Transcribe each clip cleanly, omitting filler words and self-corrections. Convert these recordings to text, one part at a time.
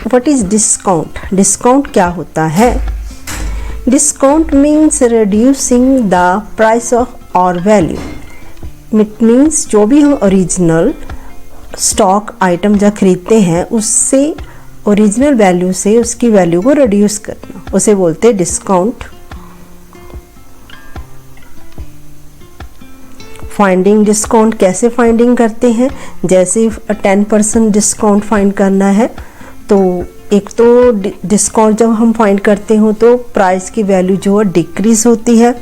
What is discount? Discount क्या होता है? Discount means reducing the price of और वैल्यू। इट मीन्स जो भी हम ओरिजिनल स्टॉक आइटम जब खरीदते हैं उससे ओरिजिनल वैल्यू से उसकी वैल्यू को रिड्यूस करना, उसे बोलते हैं डिस्काउंट। फाइंडिंग डिस्काउंट कैसे फाइंडिंग करते हैं? जैसे 10% डिस्काउंट फाइंड करना है तो एक तो डिस्काउंट जब हम फाइंड करते हो तो प्राइस की वैल्यू जो है डिक्रीज होती है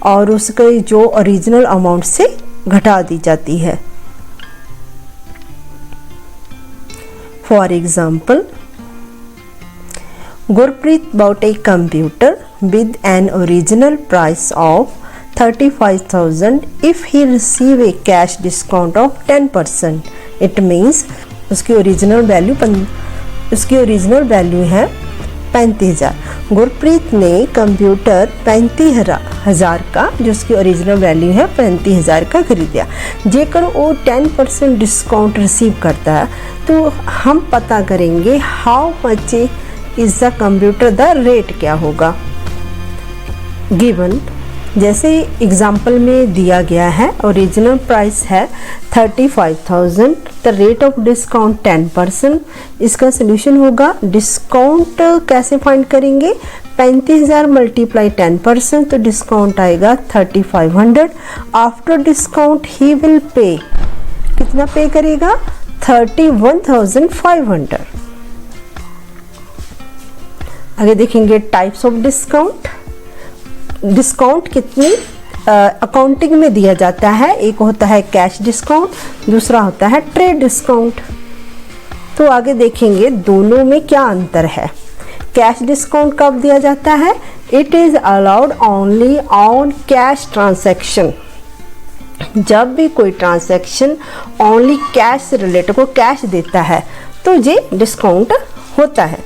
और उसके जो ओरिजिनल अमाउंट से घटा दी जाती है। For example, Gurpreet bought a computer with an original price of 35,000 if he receive a cash discount of 10%. It means उसकी ओरिजिनल वैल्यू है 35,000। गुरप्रीत ने कंप्यूटर 35,000 का, जो उसकी ओरिजिनल वैल्यू है 35,000 का खरीदा। जेकर वो 10% डिस्काउंट रिसीव करता है तो हम पता करेंगे how much is the computer, the rate क्या होगा गिवन। जैसे एग्जाम्पल में दिया गया है ओरिजिनल प्राइस है 35,000, द रेट ऑफ डिस्काउंट 10%। इसका सोल्यूशन होगा, डिस्काउंट कैसे फाइंड करेंगे? 35,000 मल्टीप्लाई 10%, तो डिस्काउंट आएगा 3500। After discount he will pay, कितना पे करेगा? 31,500। आगे देखेंगे टाइप्स ऑफ डिस्काउंट। डिस्काउंट कितनी अकाउंटिंग में दिया जाता है? एक होता है कैश डिस्काउंट, दूसरा होता है ट्रेड डिस्काउंट। तो आगे देखेंगे दोनों में क्या अंतर है। कैश डिस्काउंट कब दिया जाता है? It is allowed only on cash transaction. जब भी कोई ट्रांसैक्शन ओनली कैश से रिलेटेड को कैश देता है तो ये डिस्काउंट होता है।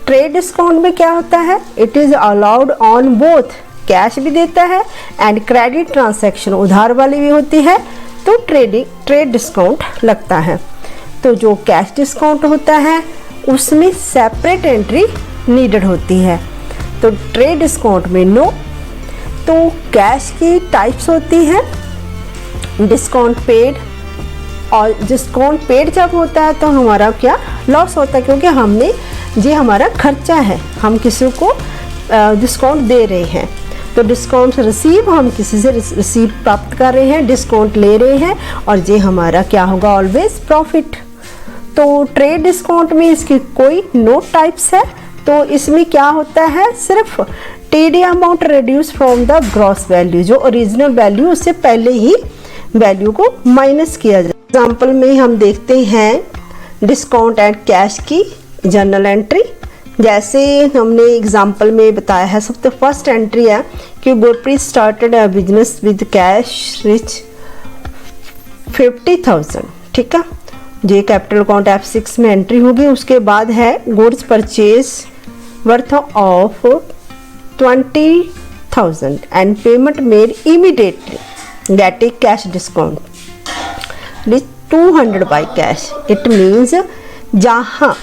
ट्रेड डिस्काउंट में क्या होता है? It is allowed on both, cash भी देता है एंड क्रेडिट ट्रांसैक्शन उधार वाली भी होती है, तो ट्रेड डिस्काउंट लगता है। तो जो कैश डिस्काउंट होता है उसमें सेपरेट एंट्री नीडेड होती है, तो ट्रेड डिस्काउंट में नो। तो कैश की टाइप्स होती है डिस्काउंट पेड, और डिस्काउंट पेड जब होता है तो हमारा क्या लॉस होता है, क्योंकि हमने ये हमारा खर्चा है, हम किसी को डिस्काउंट दे रहे हैं। तो डिस्काउंट रिसीव, हम किसी से रिसीव प्राप्त कर रहे हैं, डिस्काउंट ले रहे हैं, और ये हमारा क्या होगा? Always profit. तो ट्रेड डिस्काउंट में इसकी कोई नो टाइप्स है, तो इसमें क्या होता है? सिर्फ TD amount reduce from the gross value, जो ओरिजिनल वैल्यू उससे पहले ही वैल्यू को माइनस किया जाए। एग्जाम्पल में हम देखते हैं डिस्काउंट एंड कैश की जर्नल एंट्री। जैसे हमने एग्जाम्पल में बताया है, सबसे फर्स्ट एंट्री है कि Gurpreet started a business with cash rich 50,000। ठीक है, ये कैपिटल अकाउंट F6 में एंट्री होगी। उसके बाद है goods purchase worth of 20,000 and payment made immediately, gate A cash discount 200 by cash. It means जहाँ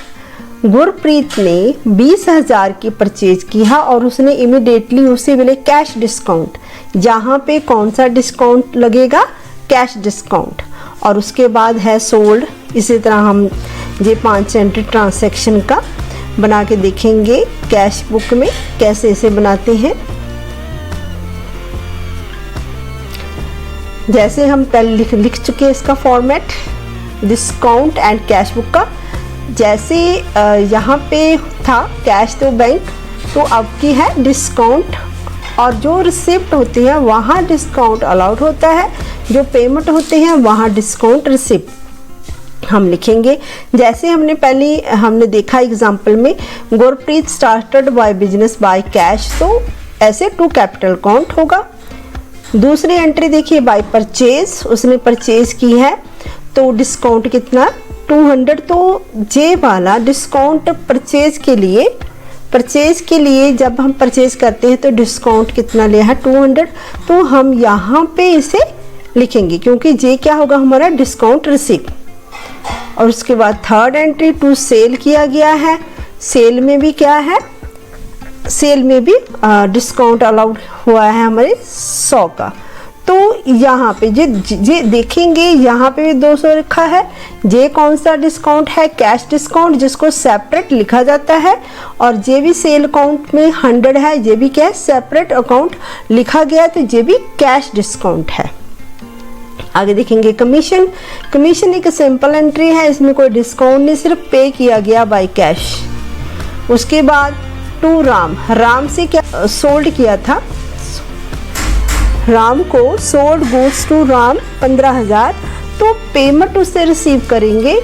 गुरप्रीत ने 20,000 की परचेज किया और उसने इमीडिएटली उसे मिले कैश डिस्काउंट, जहाँ पे कौन सा डिस्काउंट लगेगा? Cash discount. और उसके बाद है सोल्ड। इसी तरह हम ये 5 एंट्री ट्रांसैक्शन का बना के देखेंगे कैश बुक में कैसे इसे बनाते हैं। जैसे हम पहले लिख चुके हैं इसका format discount and cash book का। जैसे यहाँ पे था कैश तो बैंक, तो अब की है डिस्काउंट, और जो रिसिप्ट होती है वहाँ डिस्काउंट अलाउड होता है, जो पेमेंट होते हैं वहाँ डिस्काउंट रिसिप्ट हम लिखेंगे। जैसे हमने देखा एग्जाम्पल में Gurpreet started by business by cash, तो ऐसे 2 कैपिटल अकाउंट होगा। दूसरी एंट्री देखिए बाय परचेज, उसने परचेज की है तो डिस्काउंट कितना? 200। तो जे वाला डिस्काउंट परचेज के लिए जब हम परचेज करते हैं तो डिस्काउंट कितना लिया है? 200। तो हम यहाँ पे इसे लिखेंगे क्योंकि जे क्या होगा? हमारा डिस्काउंट रिसीप्ट। और उसके बाद थर्ड एंट्री टू सेल किया गया है, सेल में भी क्या है, सेल में भी डिस्काउंट अलाउड हुआ है हमारे 100 का। तो यहाँ पे जे देखेंगे, यहाँ पे भी 200 लिखा है। जे कौन सा डिस्काउंट है, कैश डिस्काउंट, जिसको सेपरेट लिखा जाता है। और जे भी सेल अकाउंट में 100 है, जे भी क्या है, सेपरेट अकाउंट लिखा गया है, तो जे भी कैश डिस्काउंट है। आगे देखेंगे कमीशन। कमीशन एक सिंपल एंट्री है, इसमें कोई डिस्काउंट नहीं, सिर्फ पे किया गया बाय कैश। उसके बाद टू राम, राम से क्या सोल्ड किया था, राम को सोल्ड गुड्स टू राम 15,000, तो पेमेंट उससे रिसीव करेंगे।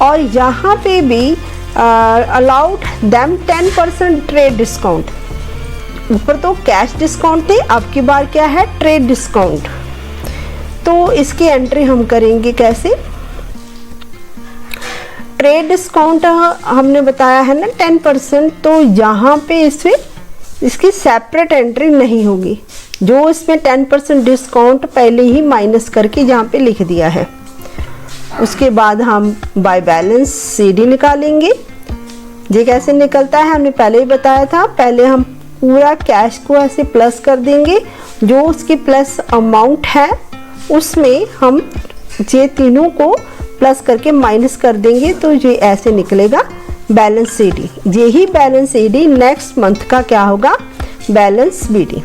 और यहाँ पे भी अलाउड देम 10% ट्रेड डिस्काउंट। ऊपर तो कैश डिस्काउंट थे, अब की बार क्या है, ट्रेड डिस्काउंट। तो इसकी एंट्री हम करेंगे कैसे, ट्रेड डिस्काउंट हमने बताया है ना 10%, तो यहाँ पे इसमें इसकी सेपरेट एंट्री नहीं होगी, जो इसमें 10% डिस्काउंट पहले ही माइनस करके यहाँ पे लिख दिया है। उसके बाद हम बाय बैलेंस सीडी निकालेंगे। ये कैसे निकलता है हमने पहले ही बताया था। पहले हम पूरा कैश को ऐसे प्लस कर देंगे, जो उसकी प्लस अमाउंट है उसमें हम ये तीनों को प्लस करके माइनस कर देंगे, तो ये ऐसे निकलेगा बैलेंस सीडी। यही बैलेंस सीडी नेक्स्ट मंथ का क्या होगा, बैलेंस बीडी।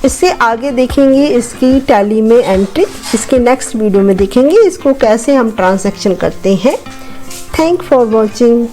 इससे आगे देखेंगे इसकी टैली में एंट्री, इसके नेक्स्ट वीडियो में देखेंगे इसको कैसे हम ट्रांजैक्शन करते हैं। Thank for watching.